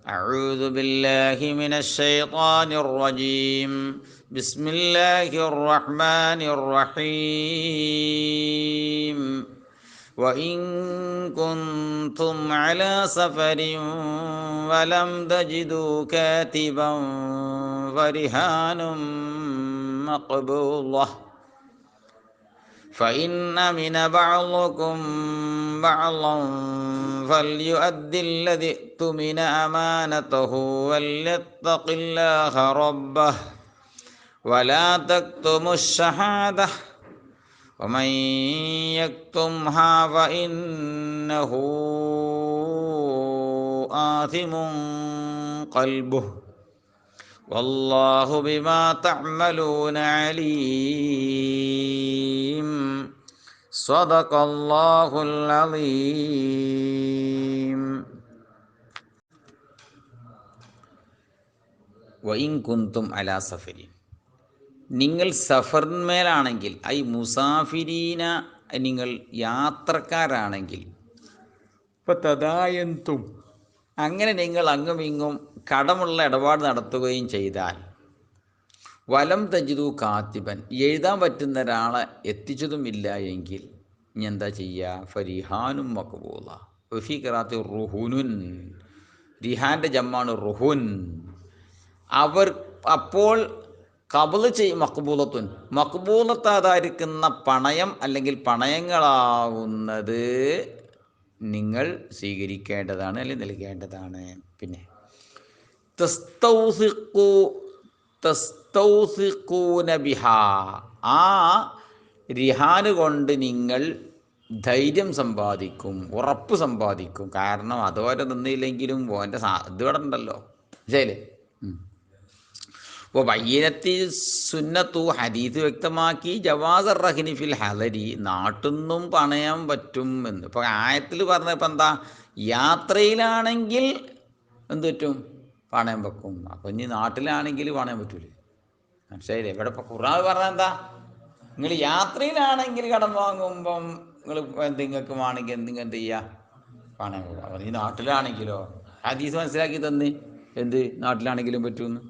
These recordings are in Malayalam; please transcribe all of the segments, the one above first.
أعوذ بالله من الشيطان الرجيم بسم الله الرحمن الرحيم وإن كنتم على سفر ولم تجدوا كاتبا فرهان مقبوضة فإن أمن بعضكم بعضا فليؤدي الذي اؤتمن أمانته وليتق الله ربه ولا تكتموا الشهادة ومن يكتمها فإنه آثم قلبه والله بما تعملون عليم صدق الله العظيم وإن كنتم على سفر നിങ്ങൾ സഫറിന്മേലാണെങ്കിൽ ഐ മുസാഫിരീന നിങ്ങൾ യാത്രക്കാരാണെങ്കിൽ ഇപ്പം തദായന്തും അങ്ങനെ നിങ്ങൾ അങ്ങും ഇങ്ങും കടമുള്ള ഇടപാട് നടത്തുകയും ചെയ്താൽ വലം തജിദു കാത്തിബൻ എഴുതാൻ പറ്റുന്ന ഒരാളെ എത്തിച്ചതുമില്ല എങ്കിൽ ഇനി എന്താ ചെയ്യുക ഫരിഹാനും മക്ബൂല വഫി ഖിറാഅത്തി റുഹുനുൻ റിഹാൻ്റെ ജമ്മാണ് റുഹുൻ അവർ അപ്പോൾ കബള് ചെയ്യും മക്ബൂലത്തായിരിക്കുന്ന പണയം അല്ലെങ്കിൽ പണയങ്ങളാവുന്നത് നിങ്ങൾ സ്വീകരിക്കേണ്ടതാണ് അല്ലെങ്കിൽ നൽകേണ്ടതാണ്. പിന്നെ തസ്തൗസിഖൂന ബിഹാ ആ റിഹാന് കൊണ്ട് നിങ്ങൾ ധൈര്യം സമ്പാദിക്കും, ഉറപ്പ് സമ്പാദിക്കും. കാരണം അതുവരെ നിന്നില്ലെങ്കിലും ഓൻ്റെ ഇത് ഇവിടെ ഉണ്ടല്ലോ, ശരിയല്ലേ? അപ്പോൾ ബയ്യനത്തി സുന്നത്തു ഹദീസ് വ്യക്തമാക്കി ജവാസ് റഹിനി ഫിൽ ഹലരി നാട്ടിൽ നിന്നും പണയം പറ്റും എന്ന്. ഇപ്പോൾ ആയത്തിൽ പറഞ്ഞപ്പോൾ എന്താ, യാത്രയിലാണെങ്കിൽ എന്ത് പറ്റും, പണയം വെക്കും. അപ്പം ഇനി നാട്ടിലാണെങ്കിൽ പണയം പറ്റൂലേ, മനസ്സിലായില്ലേ? ഇവിടെ ഇപ്പോൾ ഖുർആൻ പറഞ്ഞാൽ എന്താ, നിങ്ങൾ യാത്രയിലാണെങ്കിൽ കടം വാങ്ങുമ്പം നിങ്ങൾ നിങ്ങൾക്ക് വേണമെങ്കിൽ എന്ത് ചെയ്യുക, പണയം പോകും. അപ്പം ഈ നാട്ടിലാണെങ്കിലോ ഹദീസ് മനസ്സിലാക്കി തന്ന് എന്ത് നാട്ടിലാണെങ്കിലും പറ്റുമെന്ന്.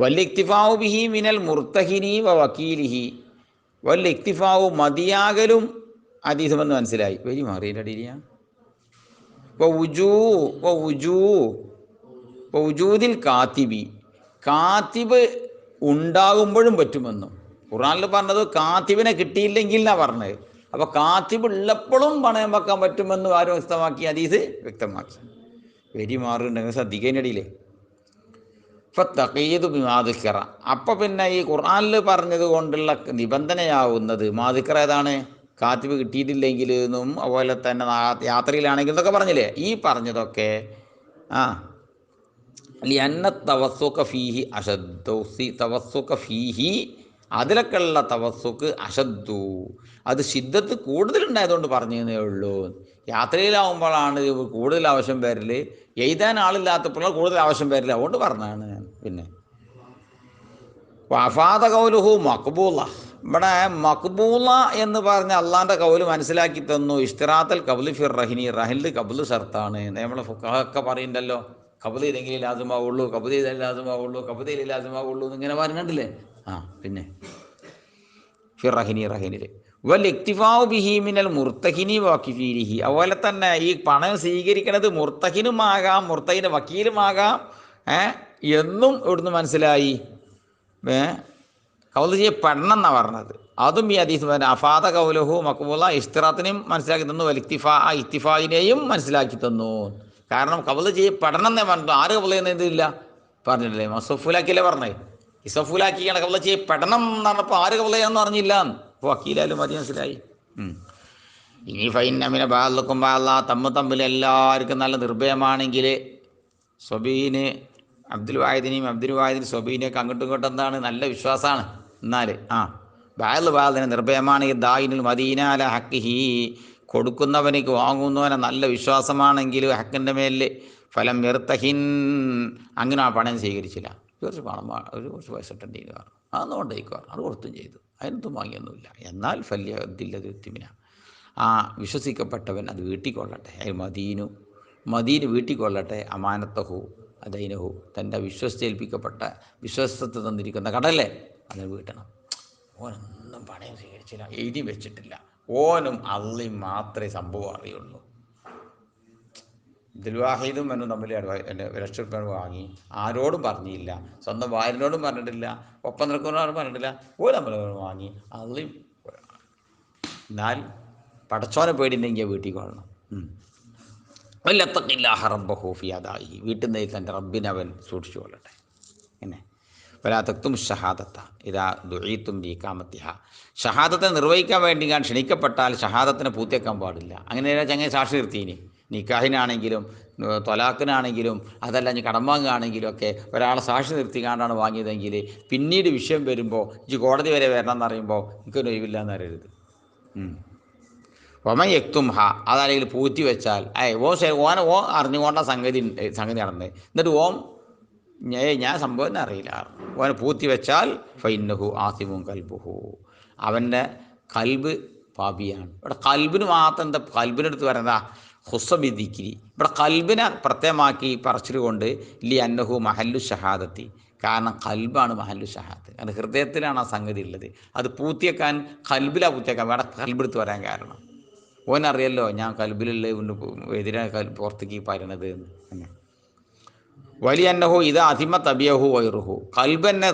വല്ലിക്തിഫാവു ബിഹി മിനൽ മുർത്തഹിനി വ വക്കീലിഹി വല്ലിക്തിഫാവു മതിയാകലും ഹദീസുമെന്ന് മനസ്സിലായി. വരി മാറിയില്ല അടിയില്ല. ഉജൂദിൽ കാത്തിബി കാത്തിബ് ഉണ്ടാകുമ്പോഴും പറ്റുമെന്നും ഖുർആനിൽ പറഞ്ഞത് കാത്തിബിനെ കിട്ടിയില്ലെങ്കിൽ എന്നാണ് പറഞ്ഞത്. അപ്പോൾ കാത്തിബ് ഉള്ളപ്പോഴും പണയം വെക്കാൻ പറ്റുമെന്ന് ആരും വ്യക്തമാക്കി, ഹദീസ് വ്യക്തമാക്കി. വരി മാറുന്നുണ്ടെങ്കിൽ ശ്രദ്ധിക്കേണ്ടടിയില്ലേ. ഫത്തഖീദു ബിമാദിക്കറ അപ്പം പിന്നെ ഈ ഖുർആനിൽ പറഞ്ഞത് കൊണ്ടുള്ള നിബന്ധനയാവുന്നത് മാദിക്കറ ഏതാണ്, കാത്തിബ് കിട്ടിയിട്ടില്ലെങ്കിൽ എന്നും അതുപോലെ തന്നെ യാത്രയിലാണെങ്കിൽ എന്നൊക്കെ പറഞ്ഞില്ലേ. ഈ പറഞ്ഞതൊക്കെ ലിഅന്ന തവസ്സുക ഫീഹി അശദ്ദു തവസ്സുക ഫീഹി അതിലൊക്കെ ഉള്ള തവസ്സുക്ക് അശദ്ദു അത് ശിദ്ദത്ത് കൂടുതലുണ്ടായതുകൊണ്ട് പറഞ്ഞതേ ഉള്ളൂ. യാത്രയിലാവുമ്പോഴാണ് കൂടുതൽ ആവശ്യം വരൽ, എഴുതാൻ ആളില്ലാത്തപ്പോഴാണ് കൂടുതൽ ആവശ്യം വരില്ല, അതുകൊണ്ട് പറഞ്ഞതാണ്. പിന്നെ വഫാദ കൗലുഹു മക്ബൂല, ഇവിടെ മക്ബൂല എന്ന് പറഞ്ഞ അള്ളാൻ്റെ കൗല് മനസ്സിലാക്കി തന്നു. ഇഷ്തിറാത്തൽ കബുൽ ഫിർ റഹിനി, റഹിനിൽ കബുൽ ഷർത്താണ്. നമ്മൾ ഫുഖഹയൊക്കെ പറയുന്നുണ്ടല്ലോ, കബുൽ ചെയ്തെങ്കിൽ ലാസിമാവുള്ളൂ, കബുൽ ചെയ്താൽ ലാസിമാവുള്ളൂ, കബുൽ ചെയ്താൽ ലാസിമാവുള്ളൂ എന്നിങ്ങനെ പറയുന്നുണ്ടല്ലേ. പിന്നെ ഫിർ റഹിനി റഹിനിൽ വൽ ഇക്തിഫാഉ ബിഹി മിനൽ മുർത്തഹിനി വഖീലിഹി, അതുപോലെ തന്നെ ഈ പണം സ്വീകരിക്കുന്നത് മുർത്തഹിനുമാകാം മുർത്തഹിൻ്റെ വക്കീലുമാകാം എന്നും ഇവിടുന്ന് മനസ്സിലായി. കൗല് ചെയ്യപ്പെടണം എന്നാണ് പറഞ്ഞത്. അതും ഈ ഹദീസ് അഫാദ കൗലഹു മക്ബൂല ഇഷ്തിറാത്തിനെയും മനസ്സിലാക്കി തന്നു, വൽ ഇക്തിഫായിനെയും മനസ്സിലാക്കി തന്നു. കാരണം കൗല് ചെയ്യപ്പെടണം എന്നേ പറഞ്ഞു. ആര് കൗല് ചെയ്യുന്നതില്ല പറഞ്ഞിട്ടില്ലേ, മസഫുലാക്കിയല്ലേ പറഞ്ഞത്. ഇസഫുലാക്കിയാണ് കൗല് ചെയ്യപ്പെടണം എന്ന് പറഞ്ഞപ്പോൾ ആര് കൗല് ചെയ്യാമെന്ന് പറഞ്ഞില്ല. അപ്പോൾ വക്കീലായാലും മതി, മനസ്സിലായി. ഇനി ഫൈനമിന ബാലക്കും ബാല തമ്മിൽ എല്ലാവർക്കും നല്ല നിർഭയമാണെങ്കിൽ സ്വബീന് അബ്ദുൽ വാഹിദിനും സ്വബീനെയൊക്കെ അങ്ങോട്ടും ഇങ്ങോട്ടും എന്താണ് നല്ല വിശ്വാസമാണ്. എന്നാൽ ബാലിന് നിർഭയമാണെങ്കിൽ ദായിനുൽ മദീന അല ഹക്കിഹി കൊടുക്കുന്നവനിക്ക് വാങ്ങുന്നവനെ നല്ല വിശ്വാസമാണെങ്കിൽ ഹക്കിൻ്റെ മേലിൽ ഫലം വെറുത്തഹിൻ അങ്ങനെ ആ പണം സ്വീകരിച്ചില്ല. കുറച്ച് പണം കുറച്ച് പൈസ ഇട്ടുണ്ടെങ്കിൽ അതൊന്നും കൊണ്ടേക്കുക, അത് കൊടുത്തും ചെയ്തു, അതിനൊന്നും വാങ്ങിയൊന്നുമില്ല. എന്നാൽ ഫല്യത്തിമിന വിശ്വസിക്കപ്പെട്ടവൻ അത് വീട്ടിക്കൊള്ളട്ടെ, മദീന് വീട്ടിക്കൊള്ളട്ടെ, അമാനത്തഹു ദൈനഹു തൻ്റെ വിശ്വസ്തേൽപ്പിക്കപ്പെട്ട വിശ്വസ്തത തന്നിരിക്കുന്ന കടല്ലേ അതിന് വീട്ടണം. ഓനൊന്നും പണയം സ്വീകരിച്ചില്ല, എഴുതി വെച്ചിട്ടില്ല. ഓനും അള്ളയും മാത്രമേ സംഭവം അറിയുള്ളൂ. അബ്ദുൽവാഹിദും എന്നും തമ്മിൽ 1,00,000 റുപ്യ വാങ്ങി, ആരോടും പറഞ്ഞില്ല, സ്വന്തം ഭാര്യനോടും പറഞ്ഞിട്ടില്ല, ഒപ്പം നിൽക്കുന്നവരോടും പറഞ്ഞിട്ടില്ല. ഓ തമ്മിൽ വാങ്ങി അള്ളയും. എന്നാൽ പടച്ചോനെ പേടിണ്ടെങ്കിൽ വീട്ടിൽ കൊള്ളണം. വല്ലത്തഖില്ലാഹ റബ്ബഹു ഫി അദാഇ, വീട്ടിൽ നിന്ന് തൻ്റെ റബ്ബിനെ അവൻ സൂക്ഷിച്ചു കൊള്ളട്ടെ. പിന്നെ വലാ തക്തും ഷഹാദത്ത ഇദാ ദുഈതും ബിഇഖാമത്തിഹ, ഷഹാദത്തെ നിർവഹിക്കാൻ വേണ്ടി ഞാൻ ക്ഷണിക്കപ്പെട്ടാൽ ഷഹാദത്തിനെ പൂർത്തിയാക്കാൻ പാടില്ല. അങ്ങനെ ചങ്ങ സാക്ഷി നിർത്തിയിനി. നിക്കാഹിനാണെങ്കിലും തൊലാഖിനാണെങ്കിലും അതല്ല ഇനി കടം വാങ്ങുകയാണെങ്കിലും ഒക്കെ ഒരാളെ സാക്ഷി നിർത്തിക്കാണ്ടാണ് വാങ്ങിയതെങ്കിൽ പിന്നീട് വിഷയം വരുമ്പോൾ ഈ കോടതി വരെ വരണം എന്ന് പറയുമ്പോൾ എനിക്കൊരു ഒഴിവില്ല എന്ന് അറിയരുത്. ഒമ യക്തും ഹ, അതല്ലെങ്കിൽ പൂത്തി വെച്ചാൽ ഓ അറിഞ്ഞുകൊണ്ട സംഗതി നടന്നത്, എന്നിട്ട് ഞാൻ സംഭവം തന്നെ അറിയില്ല, ഓനെ പൂത്തി വെച്ചാൽ ഫൈന്നഹു ആസിമുൻ കൽബുഹു, അവൻ്റെ കൽബ് പാപിയാണ്. ഇവിടെ കൽബിന് മാത്രം എന്താ കൽബിനെടുത്ത് പറയുന്നതാ ഹുസ്സബിദിക്കിരി, ഇവിടെ കൽബിനെ പ്രത്യേകമാക്കി പറച്ചിൽ കൊണ്ട് ലി അന്നഹു മഹല്ലു ഷഹാദത്തി, കാരണം കൽബാണ് മഹല്ലു ഷഹാദത്ത്. കാരണം ഹൃദയത്തിലാണ് ആ സംഗതി ഉള്ളത്. അത് പൂത്തിയേക്കാൻ കൽബിലാണ് പൂത്തിയേക്കാൻ വേറെ കൽബെടുത്ത് വരാൻ കാരണം ഓനറിയല്ലോ ഞാൻ കൽബിലുള്ള എതിരാണ് പുറത്തേക്ക് പറയണത് എന്ന്. വലിയ അന്നഹു ഇത് അതിമ തബിയഹു വൈറുഹു, കൽബ് തന്നെ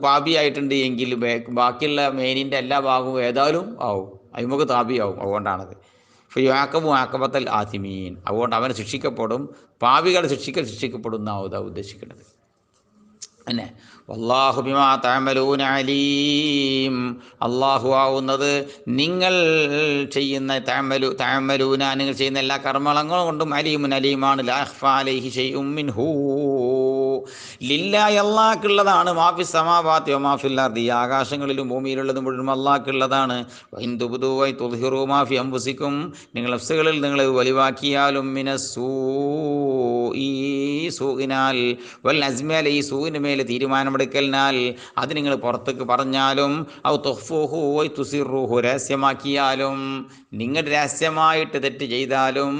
പാപിയായിട്ടുണ്ട് എങ്കിൽ ബാക്കിയുള്ള മേനിൻ്റെ എല്ലാ ഭാഗവും ഏതായാലും ആവും, അയിമുഖ താപിയാവും. അതുകൊണ്ടാണത് ഫിയാക്കബു ആക്കബത്തൽ ആസിമീൻ, അതുകൊണ്ട് അവൻ ശിക്ഷിക്കപ്പെടും, പാപികൾ ശിക്ഷിക്കപ്പെടുന്ന ഉദ്ദേശിക്കുന്നത്. പിന്നെ വല്ലാഹു ബിമാ തഅമലൂന അലീം, അല്ലാഹു ആവുന്നത് നിങ്ങൾ ചെയ്യുന്ന തഅമലൂന നിങ്ങൾ ചെയ്യുന്ന എല്ലാ കർമ്മങ്ങളും കൊണ്ടും അലീമാണ്. ലാ യഖ്ഫാ അലൈഹി ശൈഉം മിൻഹു, ലില്ലാഹി അല്ലാഹുക്കുള്ളതാണ്. മാഫി സമാവാതി വമാ ഫിൽ അർദി, ആകാശങ്ങളിലും ഭൂമിയിലുള്ളതും മുഴുവൻ അല്ലാഹുക്കുള്ളതാണ്. വഇൻ തുബ്ദു വ തുദ്ഹിറു മാ ഫി അൻഫുസികും, നിങ്ങൾ നഫ്സുകളിൽ നിങ്ങൾ വെളിവാക്കിയാലും സൂഇനാൽ വൽ അസ്മി അലൈഹി, സൂഇന് മേലെ തീരുമാനമെടുക്കലിനാൽ അത് നിങ്ങൾ പുറത്തേക്ക് പറഞ്ഞാലും ഔ തുഖ്ഫൂഹു വ തുസിറുഹു, രഹസ്യമാക്കിയാലും, നിങ്ങൾ രഹസ്യമായിട്ട് തെറ്റ് ചെയ്താലും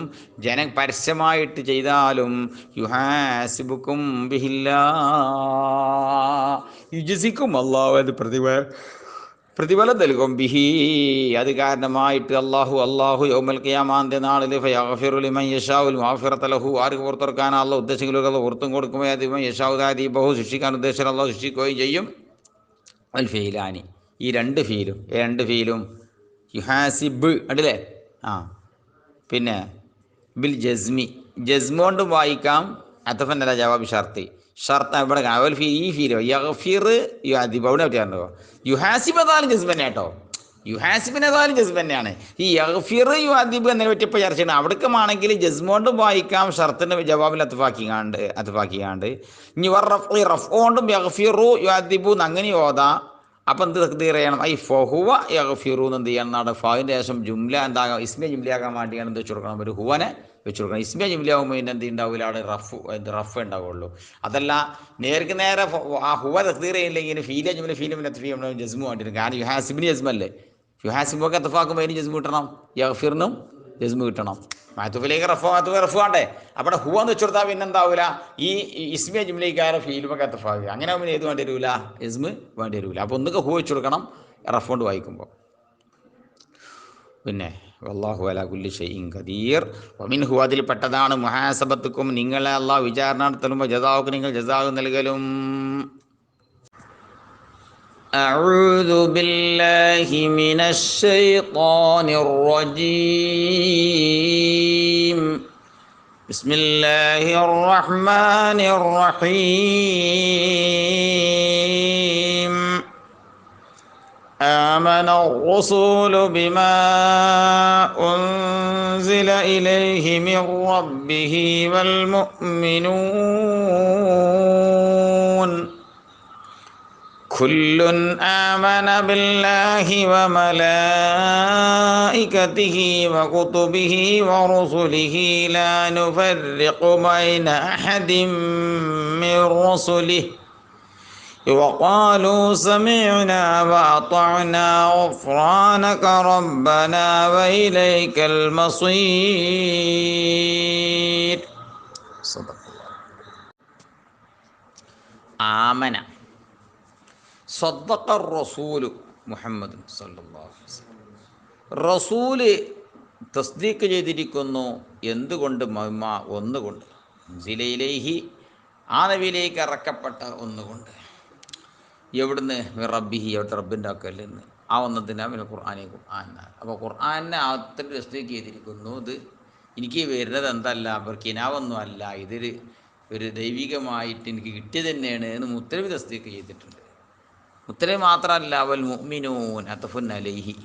പരസ്യമായിട്ട് ചെയ്താലും യുഹാസിബുക്കും യുജിസിക്കും, അല്ലാഹു അത് പ്രതിഫലം നൽകും. ബിഹി, അത് കാരണമായിട്ട് അല്ലാഹു യൗമൽ ഖിയാമത്തിന്റെ നാളിൽ ഫയഗ്ഫിറു ലിമൻ യശാഉൽ മഗ്ഫിറത ലഹു, ആർക്ക് പുറത്തിറക്കാൻ അല്ലാഹു ഉദ്ദേശിക്കുന്നത് പുറത്തും കൊടുക്കും. അതിമൻ യശാഉ ദാദീബഹു, ശിക്ഷിക്കാൻ ഉദ്ദേശിച്ചാൽ അല്ലാഹു ശിക്ഷിക്കുകയും ചെയ്യും. അൽ ഫീലാനി, ഈ രണ്ട് ഫീലും യുഹാസിബ് ഉണ്ടല്ലേ. പിന്നെ ബിൽ ജസ്മ് കൊണ്ടും വായിക്കാം. അത്തഫന്നല്ല ജവാബ് ഷർത്ത് ഇവിടെ അവൽ ഈ ഫീലോ യഗ്ഫിർ യുഅദിബ് അവിടെ പറ്റിയാണോ. യുഹാസിബ് ജസ്മ് തന്നെ കേട്ടോ, യുഹാസിബിനേതായാലും ജസ്മ് തന്നെയാണ്. ഈ യഗ്ഫിർ യുഅദിബ് എന്നതിനെ പറ്റിയപ്പോൾ ചർച്ച ചെയ്യണം. അവിടേക്കുമാണെങ്കിൽ ജസ്മ് കൊണ്ടും വായിക്കാം, ഷർത്തിൻ്റെ ജവാബിൽ അത്ഫാക്കിയാണ്ട്. ഇനി റഫ് കൊണ്ടും യഗ്ഫിറു യുഅദിബു അങ്ങനെ ഓതാ. അപ്പം എന്ത് തഖ്ദീർ ചെയ്യണം? ഐ ഫഹുവ യഗ്ഫിറു എന്ന് എന്ത് ചെയ്യണം എന്നാണ്. ഫാവിൻ്റെ ശേഷം ജുംല എന്താകാം, ഇസ്മിയ ജുംലയാകാൻ വേണ്ടിയാണ് എന്ത് വെച്ച് കൊടുക്കണം, ഒരു ഹുവനെ വെച്ച് കൊടുക്കണം. ഇസ്മിയ ജുംലയാകുമ്പോൾ പിന്നെ എന്ത് ഉണ്ടാവില്ല, അവിടെ റഫ് ഉണ്ടാവുള്ളൂ. അതല്ല നേർക്ക് നേരെ ആ ഹുവ തഖ്ദീർ ചെയ്യില്ലെങ്കിൽ ഫീലെ ജുംല ജസ്മു വേണ്ടിയിരുന്നു. കാരണം യുഹാസിബിന് ജസ്മല്ലേ, യുഹാസിബൊക്കെ അത്ഫാക്കുമ്പോൾ അതിന് ജസ്മു കിട്ടണം, യഗ്ഫിറിനും ജസ്മു കിട്ടണം. മാത്തുഫിലേക്ക് റഫ് വേണ്ടേ. അവിടെ ഹുവ എന്ന് വെച്ച് കൊടുത്താൽ പിന്നെ എന്താവില്ല, ഈ ഇസ്മിയ ജുംലയ്ക്കാരെ ഫീലുമൊക്കെ അത്ഫാക്കുക. അങ്ങനെ ആകുമ്പോൾ ഏത് വേണ്ടി വരില്ല, ഇസ്മ് വേണ്ടി വരില്ല. അപ്പോൾ ഒന്നൊക്കെ ഹുവ വെച്ച് കൊടുക്കണം റഫ് കൊണ്ട് വായിക്കുമ്പോൾ. പിന്നെ വല്ലാഹു അലാ കുല്ലി ഷൈഇൻ ഖദീർ. വമിൻഹു, അതിൽപ്പെട്ടതാണ് മുഹാസബത്തുക്കും, നിങ്ങളെ അല്ലാഹു വിചാരണ നടത്തലും, ജസാഉക്കും നിങ്ങൾ ജസാഉ നൽകലും. أعوذ بالله من الشيطان الرجيم. بسم الله الرحمن الرحيم. آمن الرسول بما أنزل إليه من ربه والمؤمنون كل آمن بالله وملائكته وكتبه ورسله لا نفرق بين أحد من رسله وقالوا سمعنا وأطعنا غفرانك ربنا وإليك المصير. صدق الله. ആമന സ്വദ്ദഖ റസൂലു മുഹമ്മദ് സല്ലല്ലാഹു അലൈഹി വസല്ലം. റസൂല് തസ്ദീഖ് ചെയ്തിരിക്കുന്നു. എന്തുകൊണ്ട്? മഹിമ ഒന്നുകൊണ്ട്, ജിലയിലേഹി ആ നബിയിലേക്ക് ഇറക്കപ്പെട്ട ഒന്നുകൊണ്ട്. എവിടുന്ന്? റബ്ബിഹി, അവിടുത്തെ റബ്ബിൻ്റെ അക്കലിൽ നിന്ന്. ആ ഒന്നതിനാ പിന്നെ ഖുർആൻ. അപ്പോൾ ഖുർആനെ അത്ര തസ്ദീഖ് ചെയ്തിരിക്കുന്നു. ഇത് എനിക്ക് വരുന്നത് എന്തല്ല, അവർ കിനാവൊന്നും അല്ല, ഇതൊരു ദൈവികമായിട്ട് എനിക്ക് കിട്ടിയത് തന്നെയാണ് എന്ന് മുത്തലബി തസ്ദീഖ് ചെയ്തിട്ടുണ്ട്. മുത്തലബി മാത്രമല്ല, വൽ മുഅ്മിനൂൻ അത്ഫുൻ അലൈഹി,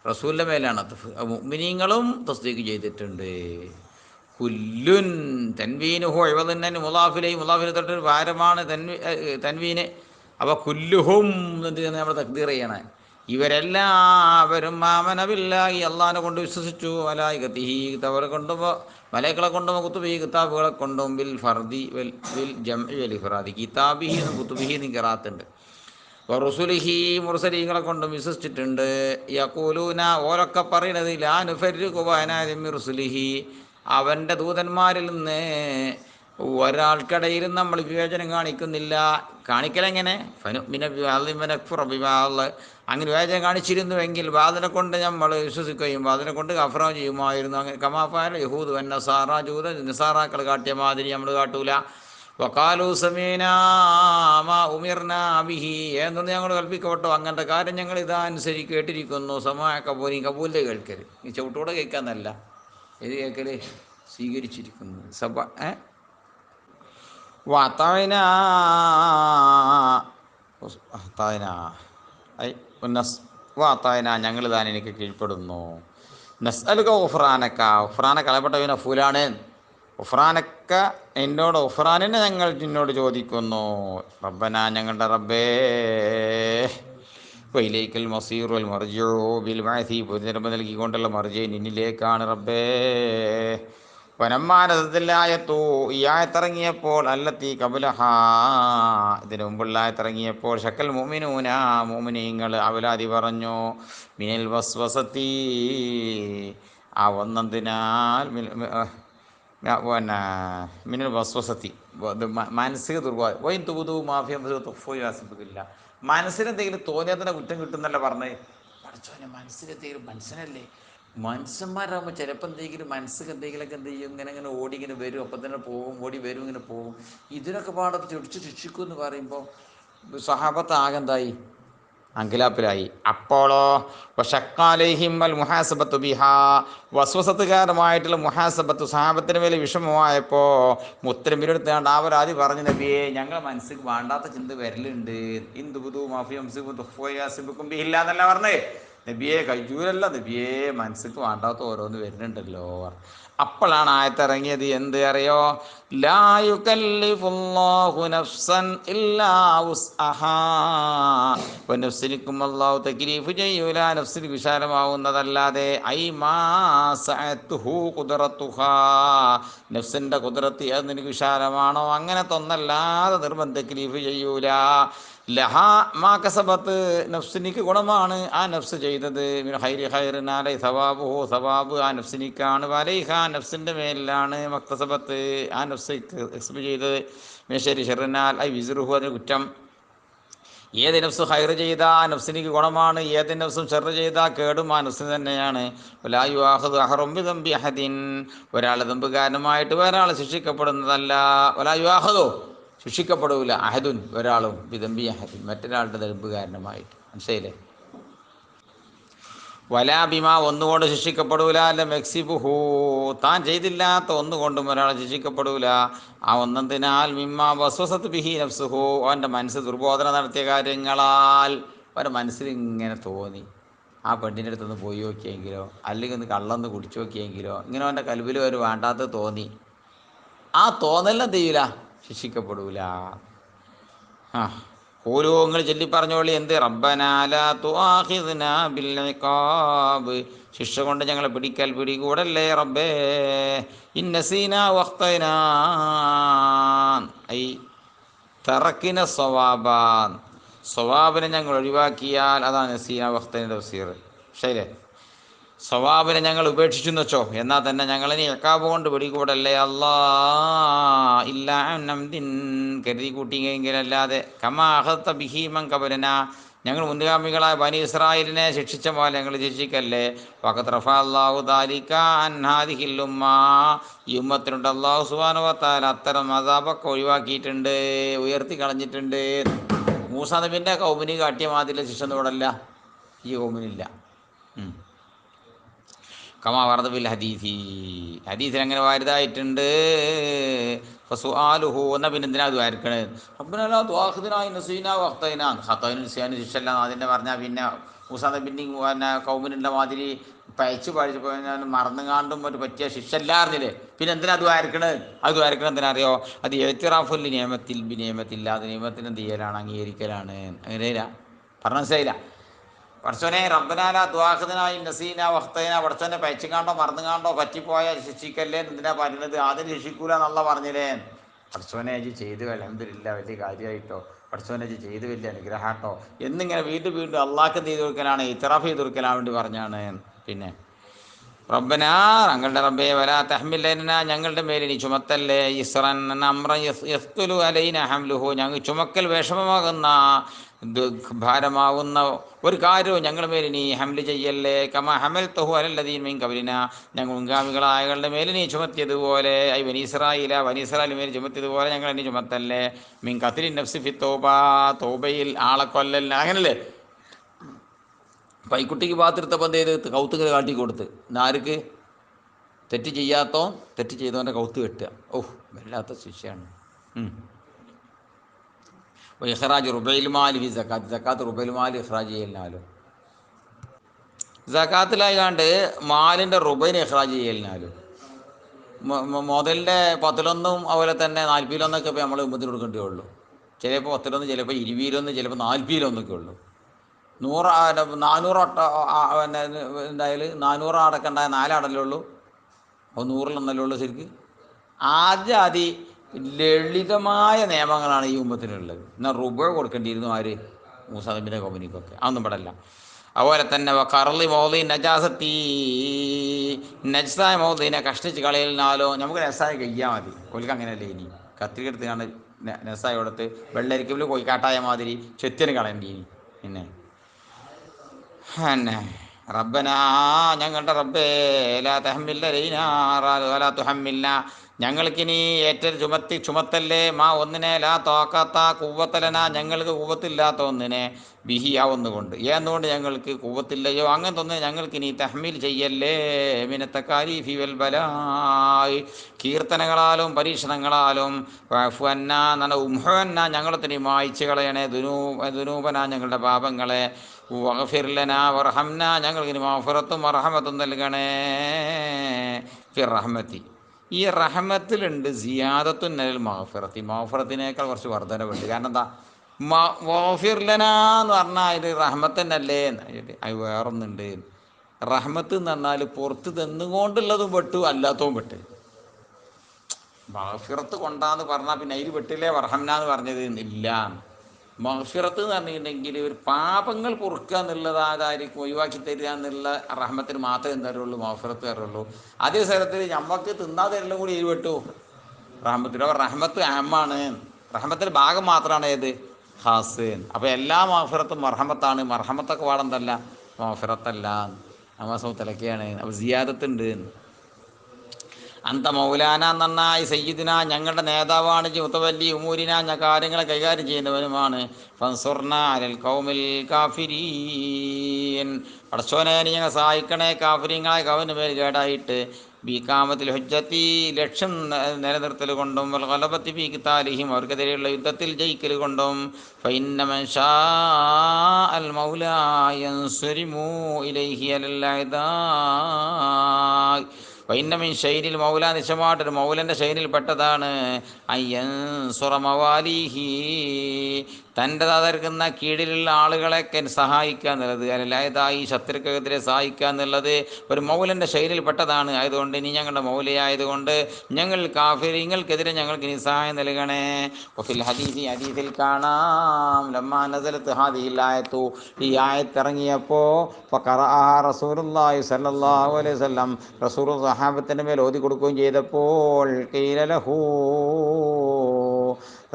റസൂലിൻ്റെ മേലാണ് അത്ഫ്. മുഅ്മിനീങ്ങളും തസ്ദീഖ് ചെയ്തിട്ടുണ്ട്. കുല്ലുൻ തൻവീനുഹു ഇവദന്നൻ മുളാഫിലൈ, മുളാഫിലെ തൊട്ടൊരു ഭാരമാണ് തൻവീന്. അപ്പോൾ കുല്ലുഹും എന്ത് ചെയ്യുന്നത്? നമ്മൾ തക്ദീർ ചെയ്യണേ. ഇവരെല്ലാവരും ആമന ബില്ലാഹി, അള്ളാഹിനെ കൊണ്ട് വിശ്വസിച്ചു, മലായികത്തിഹി, കിതാബുകളെ കൊണ്ടും മലൈക്കളെ കൊണ്ടും കുത്തുബിഹി, കിതാബുകളെ കൊണ്ടും, ബിൽ ഫർദി ബിൽ ജംഇ വൽ ഇഫ്റാദി, കിതാബിഹി കുത്തുബിഹി റാത്തുണ്ട്. റസുലിഹി, മുർസലീങ്ങളെ കൊണ്ടും വിശ്വസിച്ചിട്ടുണ്ട്. യഖൂലൂന, ഓരൊക്കെ പറയണത് ലാ നുഫർരിഖു ബൈന അഹദിൻ മിൻ റുസുലിഹി, അവൻ്റെ ദൂതന്മാരിൽ നിന്ന് ഒരാൾക്കിടയിലും നമ്മൾ വിവേചനം കാണിക്കുന്നില്ല. കാണിക്കലെങ്ങനെ? ഫനുഅ്മിന ബിബഅദിൻ വനക്ഫുറു ബിബഅദ്, അങ്ങനെ വിവേചനം കാണിച്ചിരുന്നുവെങ്കിൽ ബാദിനെ കൊണ്ട് നമ്മൾ വിശ്വസിക്കുകയും ബാദിനെ കൊണ്ട് കഫറ ചെയ്യുമായിരുന്നു. അങ്ങനെ കമാഫാല യഹൂദ് വൻ നസാറ, ജൂത നിസാറാക്കൾ കാട്ടിയ മാതിരി നമ്മൾ കാട്ടൂല. വഖാലു സമീനാ മാ ഉമിർനാ ബിഹി, എന്നൊന്ന് ഞങ്ങൾ കൽപ്പിക്കപ്പെട്ടോ, അങ്ങനത്തെ കാര്യം ഞങ്ങൾ ഇതാ അനുസരിച്ച് കേട്ടിരിക്കുന്നു. സമാഅ കബൂലി, കബൂലിൻ്റെ കേൾക്കൽ, ഈ ചവിട്ടോടെ കേൾക്കാന്നല്ല, ഇത് കേൾക്കൽ സ്വീകരിച്ചിരിക്കുന്നു. വാത്തായന ഞങ്ങൾ താൻ എനിക്ക് കീഴ്പ്പെടുന്നു. നസ്അലുക ഉഫ്രാനക്ക, ഉഫ്രാന കളയപ്പെട്ടവന ഫൂലാണ്. ഉഫ്രാനക്ക, എന്നോട് ഉഫ്രാനിനെ ഞങ്ങൾ നിന്നോട് ചോദിക്കുന്നു. റബ്ബന, ഞങ്ങളുടെ റബ്ബേ, വൈലൈക്കൽ മസീർ വൽ മർജിഉ ബിൽ ബഅസി, പുനർജന്മം നൽകിക്കൊണ്ടുള്ള മർജി നിന്നിലേക്കാണ് റബ്ബേ. വനമ്മാനത്തിലായത്തു, ഈ ആയത്തിറങ്ങിയപ്പോൾ, അല്ലത്തി കബുലഹ, ഇതിനു മുമ്പുള്ള ആയത്തിറങ്ങിയപ്പോൾ, ശക്കൽ മുഅ്മിനൂന, മുഅ്മിനീങ്ങൾ അവലാതി പറഞ്ഞു, മിനൽ വസ്വസത്തി, ആ ഒന്നതിനാൽ, പിന്നെ മിനൽ വസ്വസത്തി, മാനസിക ദുർബോധം. വൈൻ തുബുദു മാഫിയ തുഫില്ല, മനസ്സിനെന്തെങ്കിലും തോന്നിയതിനെ കുറ്റം കിട്ടുന്നല്ല പറഞ്ഞേ. പഠിച്ചോനെ, മനസ്സിലെന്തെങ്കിലും, മനുഷ്യനല്ലേ, മനുഷ്യന്മാരാകുമ്പോൾ ചിലപ്പോൾ എന്തെങ്കിലും മനസ്സിൽ എന്തെങ്കിലുമൊക്കെ എന്ത് ചെയ്യും, ഇങ്ങനെ ഓടി ഇങ്ങനെ വരും, അപ്പം തന്നെ പോകും, ഓടി വരും, ഇങ്ങനെ പോകും. ഇതിനൊക്കെ പാടത്ത് ചൊടിച്ച് ശിക്ഷിക്കും എന്ന് പറയുമ്പോൾ സഹാബത്ത് ആകെന്തായി? അങ്കിലാപ്പിലായി. അപ്പോളോ വശക്കാലഹിം അൽ മുഹാസബത്തു ബിഹാ, വസ്വസത്തുകാരമായിട്ടുള്ള മുഹാസബത്ത് സഹാബത്തിന് മേലെ വിഷമമായപ്പോൾ മുത്തരമ്പിലെടുത്താണ്ട് അവരാതി പറഞ്ഞു, നബിയെ, ഞങ്ങൾ മനസ്സിൽ വേണ്ടാത്ത ചിന്ത വരലുണ്ട്. ഇന്ദുബുദു മാഫിയും ബിഹില്ല എന്നല്ല പറഞ്ഞേ. നബിയെ കയ്യൂരല്ല, നബിയെ മനസ്സിക്ക് വേണ്ടാത്ത ഓരോന്ന് വരുന്നുണ്ടല്ലോ. അപ്പോഴാണ് ആയത്തിറങ്ങിയത്. എന്ത് അറിയോ? ലാ യുകല്ലിഫുല്ലാഹു നഫ്സൻ ഇല്ലാ വുസ്അഹാ, നഫ്സിനിക്കും അല്ലാഹു തക്ലീഫ് ചെയ്യൂല, നഫ്സിന് വിശാലമാവുന്നതല്ലാതെ. ഐ മാ സഅതുഹു ഖുദ്റത്തുഹാ, നഫ്സിൻ്റെ ഖുദ്റത്ത് ഏത് നിനക്ക് വിശാലമാണോ അങ്ങനത്തെ ഒന്നല്ലാതെ നിർബന്ധ തക്ലീഫ് ചെയ്യൂല. ലഹാ മാ കസബത്ത്, നഫ്സിനിക്ക് ഗുണമാണ് ആ നഫ്സ് ചെയ്തത്. മിൻ ഖൈരി ഖൈറിൻ അലൈ സവാബുഹു, സവാബ് ആ നഫ്സിനിക്കാണ്. വലൈഹ, നഫ്സിൻ്റെ മേലിലാണ്. മക്തസബത്ത്, ആ നഫ്സ് എക്സ്പ് ചെയ്തത്. മിൻ ശരി ഷെറിനാൽ ഐ വിസ്റുഹു, അതിന് കുറ്റം. ഏത് നഫ്സ് ഖൈർ ചെയ്താൽ ആ നഫ്സിനിക്ക് ഗുണമാണ്, ഏത് നഫ്സും ഷെർ ചെയ്താൽ കേടും ആ നഫ്സിന് തന്നെയാണ്. വലാ യുആഖിദു അഹദുൻ ബിദംബി അഹദിൻ, ഒരാൾ ദമ്പ് കാരണമായിട്ട് ഒരാൾ ശിക്ഷിക്കപ്പെടുന്നതല്ല. വലാ യുആഖിദു, ശിക്ഷിക്കപ്പെടൂല, അഹദുൻ, ഒരാളും, ബിദംബി അഹദിൻ, മറ്റൊരാളുടെ ദമ്പ് കാരണമായിട്ട്. മനസ്സിലായില്ലേ? വലാ ബിമാ, ഒന്നുകൊണ്ട് ശിക്ഷിക്കപ്പെടൂല. അല്ല മെക്സിബുഹു, താൻ ചെയ്തില്ലാത്ത ഒന്നുകൊണ്ടും ഒരാൾ ശിക്ഷിക്കപ്പെടൂല. ആ ഒന്നതിനാൽ മിമ്മാ വസ്വസത്ത് ബിഹി നഫ്സുഹു, അവൻ്റെ മനസ്സ് ദുർബോധന നടത്തിയ കാര്യങ്ങളാൽ. അവൻ്റെ മനസ്സിൽ ഇങ്ങനെ തോന്നി, ആ പെണ്ണിൻ്റെ അടുത്തൊന്ന് പോയി നോക്കിയെങ്കിലോ, അല്ലെങ്കിൽ ഒന്ന് കള്ളൊന്ന് കുടിച്ചു നോക്കിയെങ്കിലോ, ഇങ്ങനെ അവൻ്റെ കൽബിൽ ഒരു വേണ്ടാത്തത് തോന്നി. ആ തോന്നലെന്ത് ചെയ്യൂല? ശിക്ഷിക്കപ്പെടൂല. ഓരോങ്ങൾ ചൊല്ലി പറഞ്ഞോളി. എന്ത്? റബ്ബനാ ലാ തുആഖിദ്നാ ബിൽ ഇഖാബ്, ശിക്ഷ കൊണ്ട് ഞങ്ങളെ പിടികൂടല്ലേ റബ്ബേ. ഇൻ നസീനാ വഖ്തനാ, ഐ തറക്കിന സ്വവാബാ, സ്വവാബിനെ ഞങ്ങൾ ഒഴിവാക്കിയാൽ, അതാണ് നസീന വഖ്തന തഫ്സീർ. ശരിയല്ലേ? സ്വവാബിനെ ഞങ്ങൾ ഉപേക്ഷിച്ചെന്ന് വെച്ചോ, എന്നാൽ തന്നെ ഞങ്ങളിനി എക്കാബ് കൊണ്ട് പിടികൂടല്ലേ അല്ലാ, ഇല്ല നംദിൻ കരുതി കൂട്ടിയെങ്കിലല്ലാതെ, കമാ അഹത്ത ബിഹീമൻ കബലന ഞങ്ങൾ മുൻഗാമികളായ ബനി ഇസ്രായേലിനെ ശിക്ഷിച്ച പോലെ ഞങ്ങൾ ശിക്ഷിക്കല്ലേ. വഖദ് റഫഅ അല്ലാഹു ദാലിക അൻ ഹാദിഹിൽ ഉമ്മ, ഈ ഉമ്മത്തിനുണ്ട് അല്ലാഹു സുബ്ഹാനഹു വ തആല അത്തരം അസാബൊക്കെ ഒഴിവാക്കിയിട്ടുണ്ട്, ഉയർത്തി കളഞ്ഞിട്ടുണ്ട്. മൂസാ നബിൻ്റെ കൗമിന് കാട്ടിയ മാതിരി ശിക്ഷ ഒന്നും ഇവിടെ ഇല്ല, ഈ കൗമിനില്ല. കമാ വറദ ബിൽ ഹദീസി, ഹദീസിൽ അങ്ങനെ വാരിതായിട്ടുണ്ട്. ഫസുആലുഹു, എന്നാൽ പിന്നെ എന്തിനാ അത് വായിക്കണേ? റബ്ബനാ ദ്വാഖിദ്നാ നസീനാ വഖ്തൈനാ, ഖതൈന നിസ്യാന ശിക്ഷല്ല അതിൻ്റെ പറഞ്ഞാൽ പിന്നെ മൂസാ നബിൻ്റെയും പിന്നെ കൗമിനുള്ള മാതിരി പയച്ച് പഴിച്ച് പോയാൽ മറന്നുകാണ്ടും ഒരു പറ്റിയ ശിക്ഷ ഇല്ലായിരുന്നില്ലേ, പിന്നെ എന്തിനാ അത് വായിക്കണത്? അത് വായിക്കണത് എന്തിനാ അറിയോ? അത് എത്തിറാഫുൽ നിയമത്തിൽ നിയമത്തില്ലാതെ നിയമത്തിന് എന്ത് ചെയ്യലാണ്? അംഗീകരിക്കലാണ്. അങ്ങനെയില്ല, പറഞ്ഞ മനസ്സിലായില്ല? പഠിച്ചോനെ റബ്ബനാല ദ്വാഖിദ്നായി നസീന വഖ്തൈന, പഠിച്ചോനെ പയച്ചുകാണ്ടോ മറന്നുകാണ്ടോ പറ്റിപ്പോയ ശിക്ഷിക്കല്ലേ, എന്തിനാ പറയുന്നത്? ആദ്യം ശിക്ഷിക്കൂല എന്നുള്ള പറഞ്ഞില്ലേ? പഠിച്ചോനെ അജി ചെയ്ത് അൽഹംദുലില്ലാ വലിയ കാര്യമായിട്ടോ, പഠിച്ചോനെ അജി ചെയ്ത് വലിയ അനുഗ്രഹാട്ടോ എന്നിങ്ങനെ വീണ്ടും വീണ്ടും അള്ളാഹ്ക്ക് ചെയ്ത് കൊടുക്കലാണ്, ഇത്റാഫ് ചെയ്ത് കൊടുക്കാൻ വേണ്ടി പറഞ്ഞാണ്. പിന്നെ റബ്ബനാ, ഞങ്ങളുടെ റബ്ബേ, വലാ തഹ്മിലന ഞങ്ങളുടെ മേലിനി ചുമത്തല്ലേ, ഇസ്റൻ അമ്രൻ യസ്തുലു അലൈന ഹംലുഹു ഞങ്ങൾ ചുമക്കൽ വിഷമമാകുന്ന ഭാരമാവുന്ന ഒരു കാര്യവും ഞങ്ങളുടെ മേലിനി ഹംല് ചെയ്യല്ലേ. കമാ ഹമൽതഹു അലല്ലദീന മിൻ ഖബ്ലിന ഞങ്ങൾ മുൻഗാമികളായവരുടെ മേലിനി ചുമത്തിയതുപോലെ, ഐ ബനി ഇസ്രായേൽ മേൽ ചുമത്തിയതുപോലെ ഞങ്ങൾ ഇനി ചുമത്തല്ലേ. മിൻ ഖത്ലി നഫ്സി ഫി തൗബ, തൗബയിൽ ആളെ കൊല്ലല്ല, അങ്ങനല്ലേ? പൈക്കുട്ടിക്ക് പാത്തിരുത്തപ്പം എന്ത് ചെയ്ത് കൗത്തുകൾ കാട്ടി കൊടുത്ത്, ആർക്ക്? തെറ്റ് ചെയ്യാത്തോ തെറ്റ് ചെയ്തവൻ്റെ കൗത്ത് കെട്ടുക. ഓഹ്, വല്ലാത്ത ശിക്ഷയാണ്. ഇഖ്റാജ് റുബൈൽ മാലി ഫി സക്കാത്ത്, സക്കാത്ത് റുബൈൽ മാലി ഇഖ്റാജ് ചെയ്യലിനാലോ, സക്കാത്തിലായിക്കാണ്ട് മാലിൻ്റെ റുബൈന് ഇഖ്റാജ് ചെയ്യലിനാലോ, മുതലിൻ്റെ 10 അതുപോലെ തന്നെ 40 ഇപ്പോൾ നമ്മൾ മുമ്പത്തിന് കൊടുക്കേണ്ടേ ഉള്ളൂ. ചിലപ്പോൾ 10, ചിലപ്പോൾ 20, ചിലപ്പോൾ 40 ഉള്ളൂ. 400 പിന്നെ എന്തായാലും 400 അടക്കണ്ടായ 4 ആടല്ലേ ഉള്ളൂ, അപ്പോൾ 100 ഉള്ളൂ ശരിക്ക്. ആദ്യം ലളിതമായ നിയമങ്ങളാണ് ഈ ഉമ്മത്തിനുള്ളത്. എന്നാൽ റുബ കൊടുക്കേണ്ടിയിരുന്നു ആര്? മൂസാ നബിയുടെ കൗമിനിക്കൊക്കെ, അതൊന്നും പെടല്ല. അതുപോലെ തന്നെ കറളി മൗദി നജാസത്തി, നജസായ മൗദീനെ കഷ്ടിച്ച് കളയലിനാലോ, നമുക്ക് നജസായ കഴിയാൽ മതി. ഓൽക്ക് അങ്ങനെയല്ലേ, ഇനി കത്തിരിക്കെടുത്താണ് നജസായ കൊടുത്ത് വെള്ളരിക്കൽ കോഴിക്കാട്ടായ മാതിരി ചെത്തിന് കളയേണ്ടി. പിന്നെ പിന്നെ റബ്ബനാ ഞങ്ങളുടെ റബ്ബേ, ലാ തഹമ്മില്ല ലാ തുഹമ്മില്ല ഞങ്ങൾക്കിനി ഏറ്റവും ചുമത്തല്ലേ, മാ ഒന്നിനെ, ലാ തോക്കാത്ത കൂവത്തലന ഞങ്ങൾക്ക് കൂവത്തില്ലാത്ത ഒന്നിനെ, ബിഹി ആ ഒന്നുകൊണ്ട്, ഏന്നുകൊണ്ട് ഞങ്ങൾക്ക് കൂവത്തില്ലയോ അങ്ങനത്തെ ഒന്ന് ഞങ്ങൾക്കിനി തഹ്മീൽ ചെയ്യല്ലേ. മിനത്തക്കാരീഫി വൽ ബലായ് കീർത്തനങ്ങളാലും പരീക്ഷണങ്ങളാലും, ഉംഹന്ന ഞങ്ങളത്തിന് മായ്ച്ചു കളയണേ, ദുനൂബന ഞങ്ങളുടെ പാപങ്ങളെ, വഗ്ഫിർ ലനാ വർഹംന ഞങ്ങൾക്കിനി മഗ്ഫിറത്തും റഹ്മത്തും നൽകണേ. ഫിർ റഹ്മത്തി, ഈ റഹ്മത്തിലുണ്ട് സിയാദത്തുൻ അലൽ മഗ്ഫിറത്തി, മഗ്ഫിറത്തിനേക്കാൾ കുറച്ച് വർധനവുണ്ട്. കാരണം എന്താ? വഗ്ഫിർ ലനാ എന്ന് പറഞ്ഞാൽ ഇത് റഹ്മത്ത് തന്നെയല്ലേ? അത് വേറൊന്നുണ്ട്. റഹ്മത്ത് എന്ന് പറഞ്ഞാൽ പുറത്ത് തന്നുകൊണ്ടുള്ളതും പെട്ടു, അല്ലാത്തതും പെട്ട്. മഗ്ഫിറത്ത് കൊണ്ടാന്ന് പറഞ്ഞാൽ പിന്നെ അതിൽ പെട്ടില്ലേ വർഹംന എന്ന് പറഞ്ഞത്? ഇല്ല. മഗ്ഫിറത്ത് എന്ന് പറഞ്ഞിട്ടുണ്ടെങ്കിൽ ഒരു പാപങ്ങൾ പൊറുക്കുക എന്നുള്ളത്, അതായിരിക്കും ഒഴിവാക്കി തരിക എന്നുള്ള റഹ്മത്തിന് മാത്രമേ എന്താറുള്ളൂ, മഗ്ഫിറത്ത് തരുള്ളൂ. അതേ സ്ഥലത്തിൽ നമുക്ക് തിന്നാതെല്ലാം കൂടി എഴുപെട്ടു റഹ്മത്തിലോ. റഹ്മത്ത് അഹമാണ്, റഹ്മത്തിൻ്റെ ഭാഗം മാത്രമാണ് ഏത്? ഖാസ്. അപ്പോൾ എല്ലാ മഗ്ഫിറത്തും മർഹമത്താണ്, മർഹമത്തൊക്കെ പാടെന്തല്ല, മഗ്ഫിറത്തല്ല. നമാസത്തിലൊക്കെയാണ്. അപ്പോൾ സിയാദത്തുണ്ട്. അന്ത മൗലാന നന്നായി സയ്യിദിന ഞങ്ങളുടെ നേതാവാണ്, മുത്തവല്ലി ഉമൂരിന കാര്യങ്ങളെ കൈകാര്യം ചെയ്യുന്നവനുമാണ്, ഫൻസുർന അലൽ ഖൗമിൽ കാഫിരീൻ പടച്ചോനെ ഞങ്ങൾ സഹായിക്കണേ കാഫിരീങ്ങളായ കൗമിന് മേൽ കേടായിട്ട്, ബികാമത്തിൽ ഹുജ്ജത്തി ലക്ഷ്യം നിലനിർത്തൽ കൊണ്ടും, വൽ ഗലബത്തി ഫീ ഖിതാലിഹിം അവർക്കെതിരെയുള്ള യുദ്ധത്തിൽ ജയിക്കൽ കൊണ്ടും, ഫഇന്ന മൻ ഷാ അൽ മൗലാ യൻസുരിമു ഇലൈഹി അലൽ അദാ വൈന്നമിൻ ഷൈനിൽ മൗല നിശമായിട്ടൊരു മൗലൻ്റെ ഷൈനിൽ പെട്ടതാണ്, അയ്യൻസുറ മവാലിഹി തൻ്റെ തകർക്കുന്ന കീഴിലുള്ള ആളുകളെ സഹായിക്കുക എന്നുള്ളത്, അല്ലാതെ ഈ ശത്രുക്കെതിരെ സഹായിക്കുക എന്നുള്ളത് ഒരു മൗലൻ്റെ ശൈലിയിൽപ്പെട്ടതാണ്. ആയതുകൊണ്ട് ഇനി ഞങ്ങളുടെ മൗലയായതുകൊണ്ട് ഞങ്ങൾ കാഫിരിങ്ങൾക്കെതിരെ ഞങ്ങൾക്ക് ഇനി സഹായം നൽകണേ. വഫിൽ ഹദീസിൽ കാണാം ലമ്മാ നസലത്ത് ഹാദിഹിൽ ആയത്തു, ഈ ആയത്ത് ഇറങ്ങിയപ്പോൾ ഫഖറഅഹാ റസൂലുള്ളാഹി സ്വല്ലല്ലാഹു അലൈഹി വസല്ലം, റസൂൽ സഹാബത്തിൻ്റെ മേൽ ഓതി കൊടുക്കുകയും ചെയ്തപ്പോൾ ഖീല ലഹു,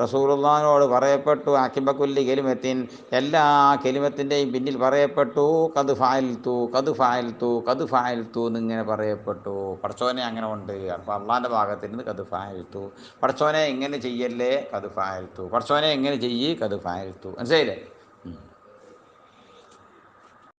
റസൂലുള്ളാഹിനോട് പറയപ്പെട്ടു, അക്കിബക്കുല്ലി കെലിമത്തിൻ, എല്ലാ കെലിമത്തിൻ്റെയും പിന്നിൽ പറയപ്പെട്ടു, കത് ഫഅൽതു കത് ഫഅൽതു കത് ഫഅൽതു എന്നിങ്ങനെ പറയപ്പെട്ടു. പടച്ചോനെ അങ്ങനെ ഉണ്ട്. അപ്പോൾ അള്ളാഹിൻ്റെ ഭാഗത്തിൽ നിന്ന് കത് ഫഅൽതു, പടച്ചോനെ ഇങ്ങനെ ചെയ്യല്ലേ കത് ഫഅൽതു, പടച്ചോനെ എങ്ങനെ ചെയ്യ് കത് ഫഅൽതു. മനസ്സിലായില്ലേ?